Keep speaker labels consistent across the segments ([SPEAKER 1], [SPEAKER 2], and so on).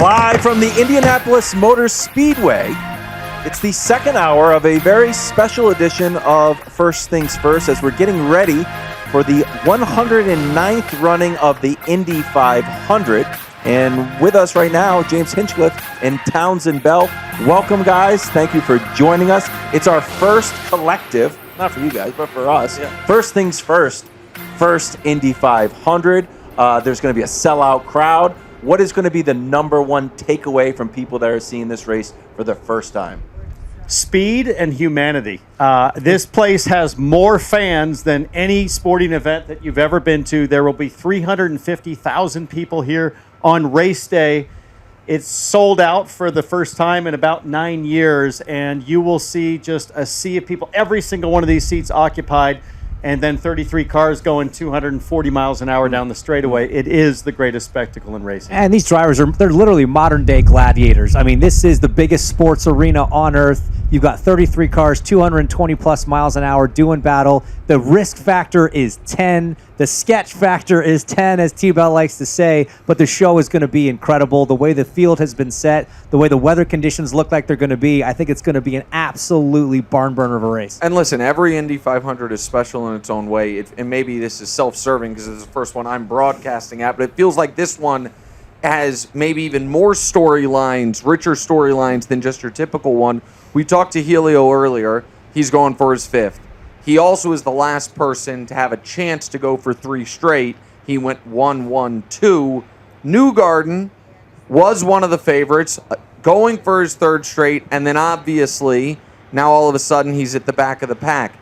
[SPEAKER 1] Live from the Indianapolis Motor Speedway, it's the second hour of a very special edition of First Things First as we're getting ready for the 109th running of the Indy 500. And with us right now, James Hinchcliffe and Townsend Bell. Welcome, guys. Thank you for joining us. It's our first collective, not for you guys, but for us. First Things First, first Indy 500. There's going to be a sellout crowd. What is going to be the number one takeaway from people that are seeing this race for the first time?
[SPEAKER 2] Speed and humanity. This place has more fans than any sporting event that you've ever been to. There will be 350,000 people here on race day. It's sold out for the first time in about 9 years, and you will see just a sea of people, every single one of these seats occupied, and then 33 cars going 240 miles an hour down the straightaway. It is the greatest spectacle in racing.
[SPEAKER 3] And these drivers they're literally modern day gladiators. I mean, this is the biggest sports arena on earth. You've got 33 cars, 220 plus miles an hour doing battle. The risk factor is 10. The sketch factor is 10, as T-Bell likes to say, but the show is going to be incredible. The way the field has been set, the way the weather conditions look like they're going to be, I think it's going to be an absolutely barn burner of a race.
[SPEAKER 4] And listen, every Indy 500 is special in its own way, and maybe this is self-serving because it's the first one I'm broadcasting at, but it feels like this one has maybe even more storylines, richer storylines than just your typical one. We talked to Helio earlier. He's going for his fifth. He also is the last person to have a chance to go for three straight. He went 1-1-2. Newgarden was one of the favorites, going for his third straight, and then obviously, now all of a sudden he's at the back of the pack.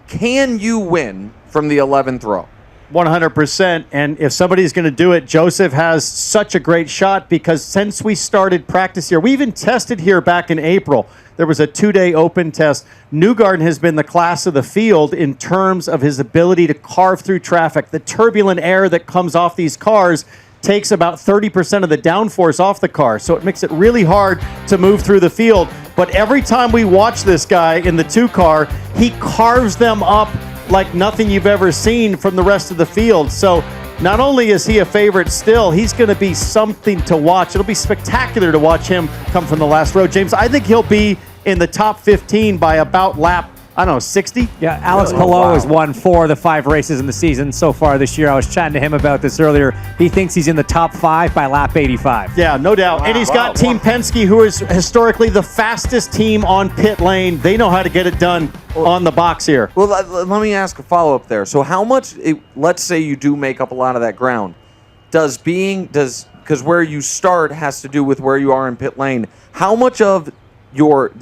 [SPEAKER 4] Can you win from the 11th row?
[SPEAKER 2] 100%. And if somebody's going to do it, Josef has such a great shot because since we started practice here, we even tested here back in April. There was a 2-day open test. Newgarden has been the class of the field in terms of his ability to carve through traffic. The turbulent air that comes off these cars takes about 30% of the downforce off the car. So it makes it really hard to move through the field. But every time we watch this guy in the 2 car, he carves them up like nothing you've ever seen from the rest of the field. So not only is he a favorite still, he's going to be something to watch. It'll be spectacular to watch him come from the last row. James, I think he'll be in the top 15 by about lap, 60?
[SPEAKER 3] Yeah, Álex Palou has won 4 of the 5 races in the season so far this year. I was chatting to him about this earlier. He thinks he's in the top 5 by lap 85.
[SPEAKER 2] Yeah, no doubt. And he's got Team Penske, who is historically the fastest team on pit lane. They know how to get it done on the box here.
[SPEAKER 4] Well, let me ask a follow-up there. So how much, let's say you do make up a lot of that ground, because where you start has to do with where you are in pit lane, how much of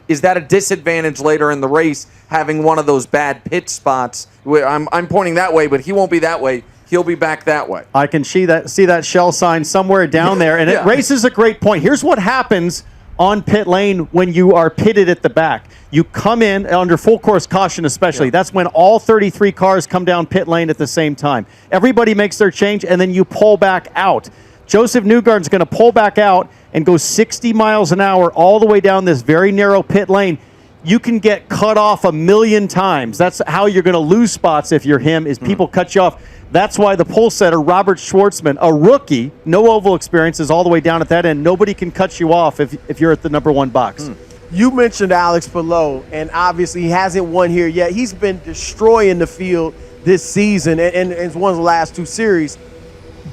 [SPEAKER 4] is that a disadvantage later in the race, having one of those bad pit spots? I'm pointing that way, but he won't be that way. He'll be back that way.
[SPEAKER 2] I can see that shell sign somewhere down there, and it raises a great point. Here's what happens on pit lane when you are pitted at the back. You come in under full course caution especially. Yeah. That's when all 33 cars come down pit lane at the same time. Everybody makes their change, and then you pull back out. Josef Newgarden's going to pull back out and go 60 miles an hour all the way down this very narrow pit lane. You can get cut off a million times. That's how you're going to lose spots if you're him, is people cut you off. That's why the pole setter, Robert Schwartzman, a rookie, no oval experience, is all the way down at that end. Nobody can cut you off if you're at the number 1 box.
[SPEAKER 5] You mentioned Álex Palou, and obviously he hasn't won here yet. He's been destroying the field this season, and it's one of the last 2 series.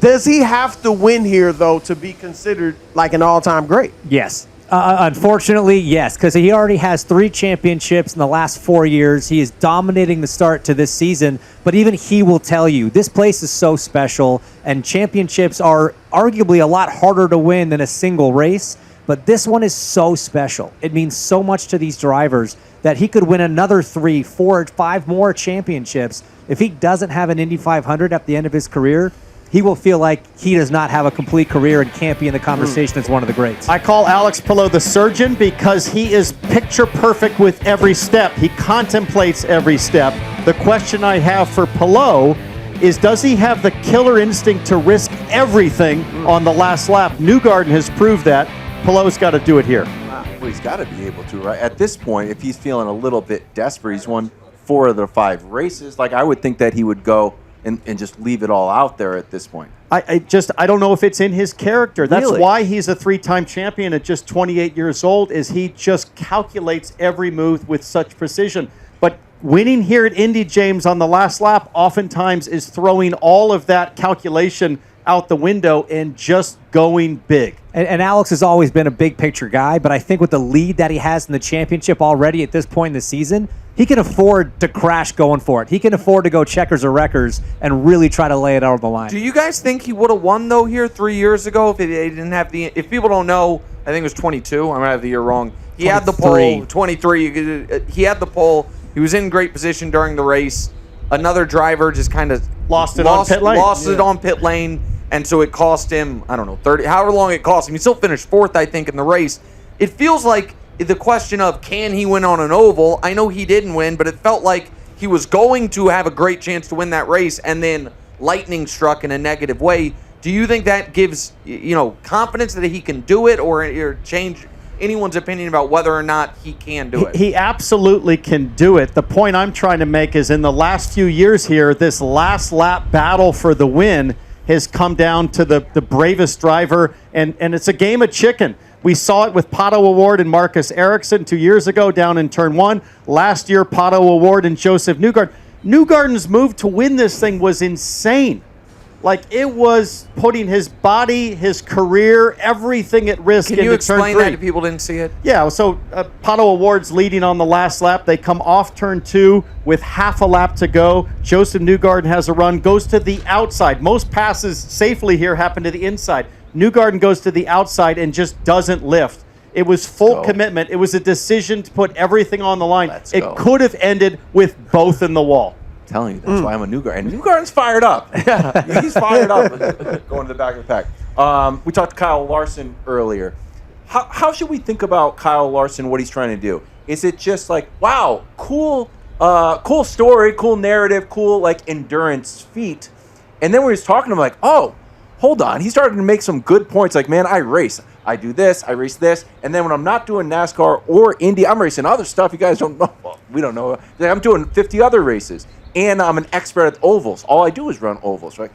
[SPEAKER 5] Does he have to win here, though, to be considered like an all-time great?
[SPEAKER 3] Yes. Unfortunately, yes, because he already has 3 championships in the last 4 years. He is dominating the start to this season, but even he will tell you, this place is so special, and championships are arguably a lot harder to win than a single race, but this one is so special. It means so much to these drivers that he could win another 3, 4, 5 more championships. If he doesn't have an Indy 500 at the end of his career, he will feel like he does not have a complete career and can't be in the conversation as one of the greats.
[SPEAKER 2] I call Álex Palou the surgeon because he is picture perfect with every step. He contemplates every step. The question I have for Palou is, does he have the killer instinct to risk everything on the last lap? Newgarden has proved that. Palou's got to do it here.
[SPEAKER 1] Well, he's got to be able to, right? At this point, if he's feeling a little bit desperate, he's won 4 of the 5 races. Like, I would think that he would go and just leave it all out there at this point.
[SPEAKER 2] I don't know if it's in his character. That's
[SPEAKER 1] Really?
[SPEAKER 2] why he's a 3-time champion at just 28 years old, is he just calculates every move with such precision. But winning here at Indy, James, on the last lap oftentimes is throwing all of that calculation out the window and just going big.
[SPEAKER 3] And Álex has always been a big picture guy, but I think with the lead that he has in the championship already at this point in the season, he can afford to crash going for it. He can afford to go checkers or wreckers and really try to lay it out on the line.
[SPEAKER 4] Do you guys think he would have won though here 3 years ago if they didn't have the? If people don't know, I think it was 22. I might have the year wrong. He had the pole. 23. He had the pole. He was in great position during the race. Another driver just kind of
[SPEAKER 2] Lost it on pit lane.
[SPEAKER 4] Lost it on pit lane, and so it cost him, I don't know, 30. However long it cost him, he still finished fourth, I think, in the race. It feels like the question of can he win on an oval. I know he didn't win, but it felt like he was going to have a great chance to win that race, and then lightning struck in a negative way. Do you think that gives confidence that he can do it, or change anyone's opinion about whether or not he can do it?
[SPEAKER 2] He absolutely can do it. The point I'm trying to make is in the last few years here, this last lap battle for the win has come down to the bravest driver, and it's a game of chicken. We saw it with Pato O'Ward and Marcus Ericsson 2 years ago down in Turn 1. Last year, Pato O'Ward and Josef Newgarden. Newgarden's move to win this thing was insane. Like, it was putting his body, his career, everything at risk.
[SPEAKER 4] Can you explain
[SPEAKER 2] turn 3.
[SPEAKER 4] that if people didn't see it?
[SPEAKER 2] Yeah, so Pato O'Ward's leading on the last lap. They come off Turn 2 with half a lap to go. Josef Newgarden has a run, goes to the outside. Most passes safely here happen to the inside. Newgarden goes to the outside and just doesn't lift. It was full commitment. It was a decision to put everything on the line. It could have ended with both in the wall.
[SPEAKER 1] I'm telling you, that's why I'm a Newgarden. And Newgarden's fired up. Yeah, he's fired up going to the back of the pack. We talked to Kyle Larson earlier. How should we think about Kyle Larson, what he's trying to do? Is it just like, wow, cool story, cool narrative, cool like endurance feat? And then when he's talking to him, like, oh, hold on. He started to make some good points. Like, man, I race. I do this. I race this. And then when I'm not doing NASCAR or Indy, I'm racing other stuff you guys don't know. Well, we don't know. I'm doing 50 other races. And I'm an expert at ovals. All I do is run ovals. Right?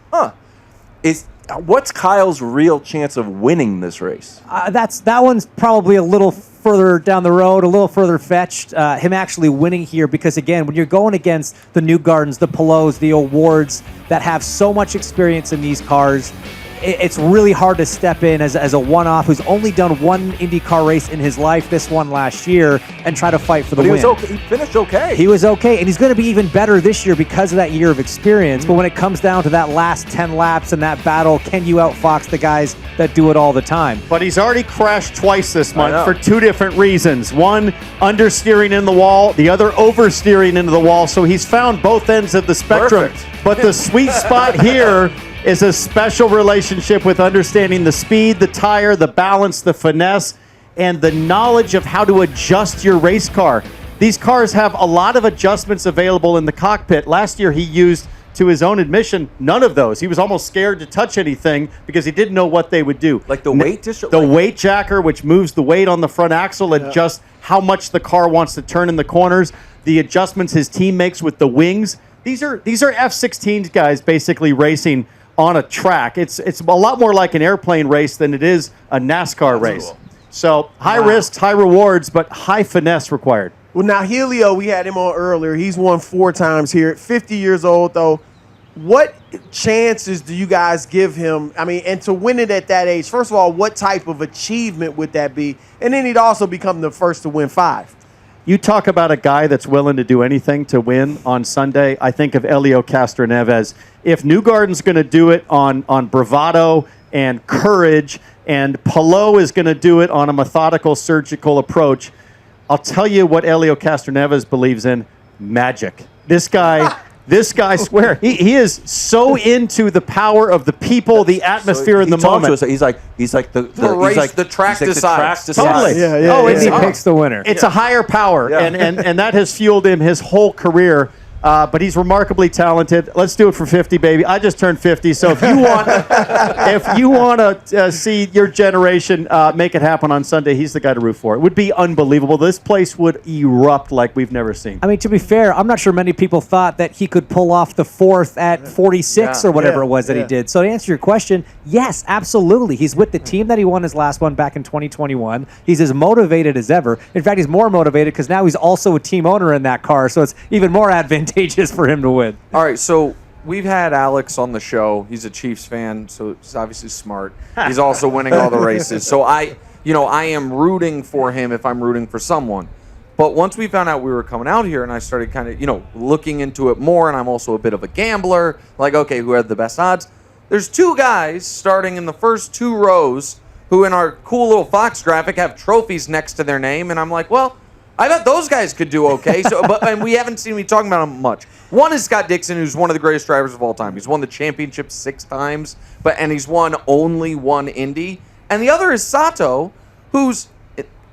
[SPEAKER 1] What's Kyle's real chance of winning this race?
[SPEAKER 3] That one's probably a little further down the road, a little further fetched. Him actually winning here, because again, when you're going against the Newgardens, the Palots, the O'Wards that have so much experience in these cars, it's really hard to step in as a one-off who's only done one IndyCar race in his life, this one last year, and try to fight for the win.
[SPEAKER 1] He was okay. He finished okay.
[SPEAKER 3] He was okay, and he's going to be even better this year because of that year of experience. But when it comes down to that last 10 laps and that battle, can you outfox the guys that do it all the time?
[SPEAKER 2] But he's already crashed twice this month for two different reasons. One, understeering in the wall. The other, oversteering into the wall. So he's found both ends of the spectrum.
[SPEAKER 1] Perfect.
[SPEAKER 2] But the sweet spot here is a special relationship with understanding the speed, the tire, the balance, the finesse, and the knowledge of how to adjust your race car. These cars have a lot of adjustments available in the cockpit. Last year he used, to his own admission, none of those. He was almost scared to touch anything because he didn't know what they would do.
[SPEAKER 1] Like the weight
[SPEAKER 2] The weight jacker, which moves the weight on the front axle, adjusts how much the car wants to turn in the corners. The adjustments his team makes with the wings. These are F-16 guys basically racing on a track. It's a lot more like an airplane race than it is a NASCAR race.
[SPEAKER 1] Cool.
[SPEAKER 2] So high risks, high rewards, but high finesse required.
[SPEAKER 5] Well, now Helio, we had him on earlier. He's won 4 times here. 50 years old, though. What chances do you guys give him? I mean, and to win it at that age, first of all, what type of achievement would that be? And then he'd also become the first to win 5.
[SPEAKER 2] You talk about a guy that's willing to do anything to win on Sunday. I think of Helio Castroneves. If Newgarden's going to do it on bravado and courage, and Palou is going to do it on a methodical, surgical approach, I'll tell you what Helio Castroneves believes in: magic. This guy, swear, he is so into the power of the people, the atmosphere, in the moment.
[SPEAKER 1] He's like
[SPEAKER 4] the track decides.
[SPEAKER 2] Totally.
[SPEAKER 5] Yeah.
[SPEAKER 3] Indy picks the winner.
[SPEAKER 2] It's a higher power, and that has fueled him his whole career. But he's remarkably talented. Let's do it for 50, baby. I just turned 50, so if you want to see your generation make it happen on Sunday, he's the guy to root for. It would be unbelievable. This place would erupt like we've never seen.
[SPEAKER 3] I mean, to be fair, I'm not sure many people thought that he could pull off the fourth at 46 or whatever it was that he did. So to answer your question, yes, absolutely. He's with the team that he won his last one back in 2021. He's as motivated as ever. In fact, he's more motivated because now he's also a team owner in that car, so it's even more advantageous for him to win.
[SPEAKER 4] All right, so we've had Álex on the show. He's a Chiefs fan, so he's obviously smart. He's also winning all the races. So I am rooting for him if I'm rooting for someone. But once we found out we were coming out here and I started kind of, looking into it more, and I'm also a bit of a gambler, like, okay, who had the best odds? There's two guys starting in the first two rows who in our cool little Fox graphic have trophies next to their name, and I'm like, well, I bet those guys could do okay. And we haven't seen me talking about them much. One is Scott Dixon, who's one of the greatest drivers of all time. He's won the championship 6 times, and he's won only one Indy. And the other is Sato, who's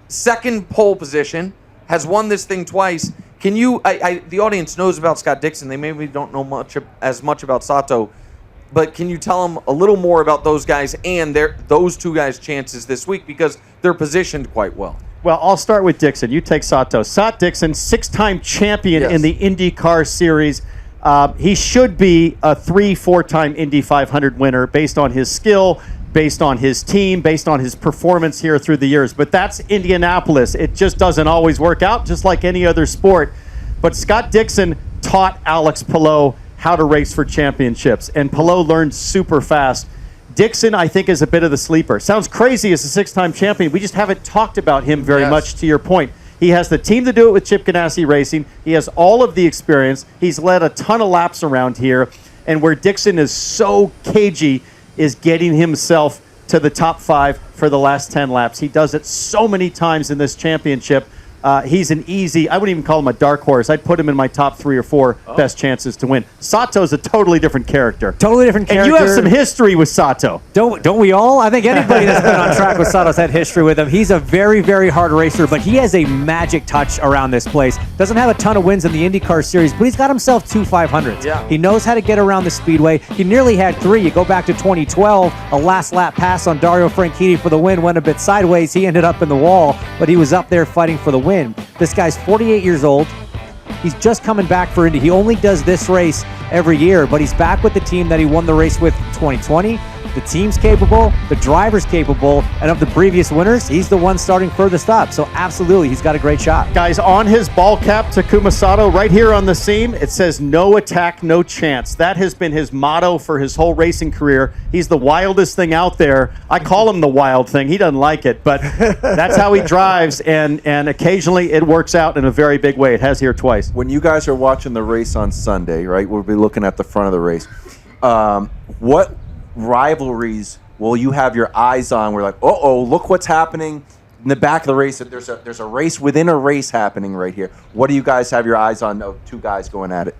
[SPEAKER 4] second pole position, has won this thing twice. Can you? The audience knows about Scott Dixon. They maybe don't know as much about Sato, but can you tell them a little more about those guys and those two guys' chances this week, because they're positioned quite well?
[SPEAKER 2] Well, I'll start with Dixon. You take Sato. Sat Dixon, 6-time champion in the IndyCar series. He should be a 3-4-time Indy 500 winner based on his skill, based on his team, based on his performance here through the years. But that's Indianapolis. It just doesn't always work out, just like any other sport. But Scott Dixon taught Álex Palou how to race for championships, and Palou learned super fast. Dixon, I think, is a bit of the sleeper. Sounds crazy as a 6-time champion. We just haven't talked about him very much, to your point. He has the team to do it with Chip Ganassi Racing. He has all of the experience. He's led a ton of laps around here. And where Dixon is so cagey is getting himself to the top 5 for the last 10 laps. He does it so many times in this championship. He's an easy, I wouldn't even call him a dark horse. I'd put him in my top 3 or 4 best chances to win. Sato's a totally different character.
[SPEAKER 3] Totally different character.
[SPEAKER 2] And you have some history with Sato.
[SPEAKER 3] Don't we all? I think anybody that's been on track with Sato's had history with him. He's a very, very hard racer, but he has a magic touch around this place. Doesn't have a ton of wins in the IndyCar series, but he's got himself 2 500s.
[SPEAKER 4] Yeah.
[SPEAKER 3] He knows how to get around the speedway. He nearly had 3. You go back to 2012, a last lap pass on Dario Franchitti for the win, went a bit sideways. He ended up in the wall, but he was up there fighting for the win. This guy's 48 years old. He's just coming back for Indy. He only does this race every year, but he's back with the team that he won the race with in 2020. The team's capable, the driver's capable, and of the previous winners, he's the one starting furthest up. So absolutely, he's got a great shot.
[SPEAKER 2] Guys, on his ball cap, Takuma Sato, right here on the seam, it says no attack, no chance. That has been his motto for his whole racing career. He's the wildest thing out there. I call him the wild thing. He doesn't like it, but that's how he drives, and occasionally it works out in a very big way. It has here twice.
[SPEAKER 1] When you guys are watching the race on Sunday, right, we'll be looking at the front of the race. What rivalries will you have your eyes on? We're like, look what's happening in the back of the race. There's a race within a race happening right here. What do you guys have your eyes on? Two guys going at it.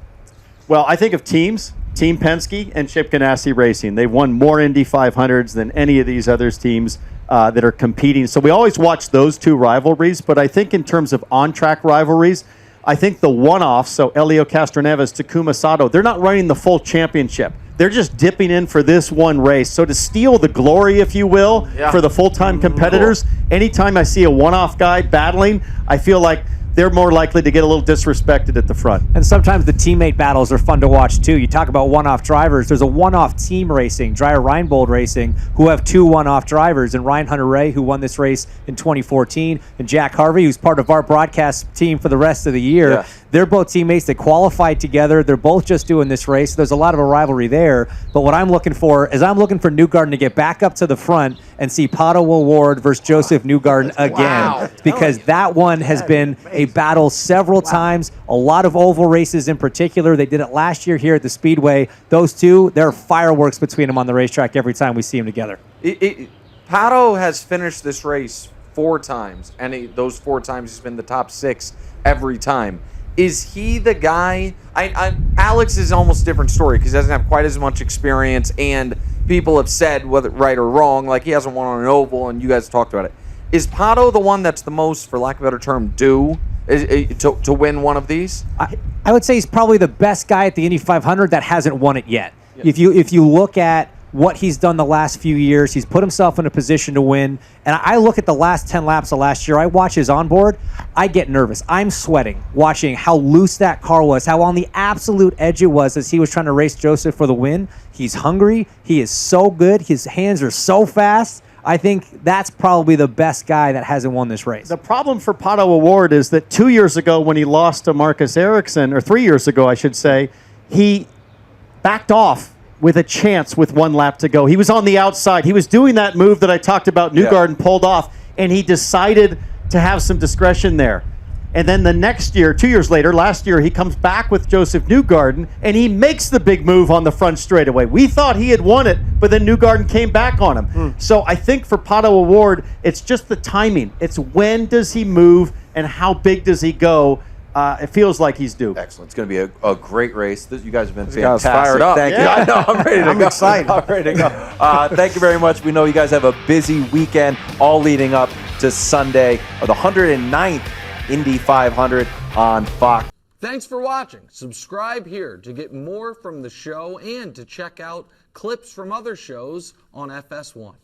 [SPEAKER 2] Well, I think of teams, Team Penske and Chip Ganassi Racing. They've won more Indy 500s than any of these other teams that are competing. So we always watch those two rivalries, but I think in terms of on-track rivalries, I think the one-offs, so Helio Castroneves, Takuma Sato, they're not running the full championship. They're just dipping in for this one race. So to steal the glory, if you will, for the full-time competitors, anytime I see a one-off guy battling, I feel like they're more likely to get a little disrespected at the front.
[SPEAKER 3] And sometimes the teammate battles are fun to watch too. You talk about one-off drivers. There's a one-off team racing, Dreyer Reinbold Racing, who have 2 one-off drivers, and Ryan Hunter-Reay, who won this race in 2014, and Jack Harvey, who's part of our broadcast team for the rest of the year.
[SPEAKER 1] Yeah.
[SPEAKER 3] They're both teammates. They qualified together. They're both just doing this race. There's a lot of a rivalry there. But what I'm looking for is I'm looking for Newgarden to get back up to the front and see Pato O'Ward versus Josef Newgarden again. Because that one has been a battle several times. A lot of oval races in particular. They did it last year here at the Speedway. Those two, there are fireworks between them on the racetrack every time we see them together.
[SPEAKER 4] Pato has finished this race 4 times, and those 4 times he's been the top 6 every time. Is he the guy? Álex is almost a different story because he doesn't have quite as much experience, and people have said, whether right or wrong, like he hasn't won on an oval, and you guys talked about it. Is Pato the one that's the most, for lack of a better term, due? to win one of these?
[SPEAKER 3] I would say he's probably the best guy at the Indy 500 that hasn't won it yet. If you look at what he's done the last few years, he's put himself in a position to win. And I look at the last 10 laps of last year, I watch his onboard, I get nervous. I'm sweating watching how loose that car was, how on the absolute edge it was as he was trying to race Josef for the win. He's hungry. He is so good. His hands are so fast. I think that's probably the best guy that hasn't won this race.
[SPEAKER 2] The problem for Pato O'Ward is that 2 years ago when he lost to Marcus Ericsson, or 3 years ago, I should say, he backed off with a chance with 1 lap to go. He was on the outside. He was doing that move that I talked about Newgarden pulled off, and he decided to have some discretion there. And then the next year, 2 years later, last year, he comes back with Josef Newgarden, and he makes the big move on the front straightaway. We thought he had won it, but then Newgarden came back on him. So I think for Pato O'Ward, it's just the timing. It's when does he move and how big does he go? It feels like he's due.
[SPEAKER 1] Excellent. It's going to be a great race. You guys have been
[SPEAKER 4] guys
[SPEAKER 1] fantastic.
[SPEAKER 4] fired up.
[SPEAKER 1] Thank you.
[SPEAKER 2] Yeah.
[SPEAKER 1] I know. I'm ready to
[SPEAKER 5] I'm
[SPEAKER 1] go.
[SPEAKER 5] excited.
[SPEAKER 1] I'm ready to go. Thank you very much. We know you guys have a busy weekend, all leading up to Sunday, or the 109th Indy 500 on Fox.
[SPEAKER 6] Thanks for watching. Subscribe here to get more from the show and to check out clips from other shows on FS1.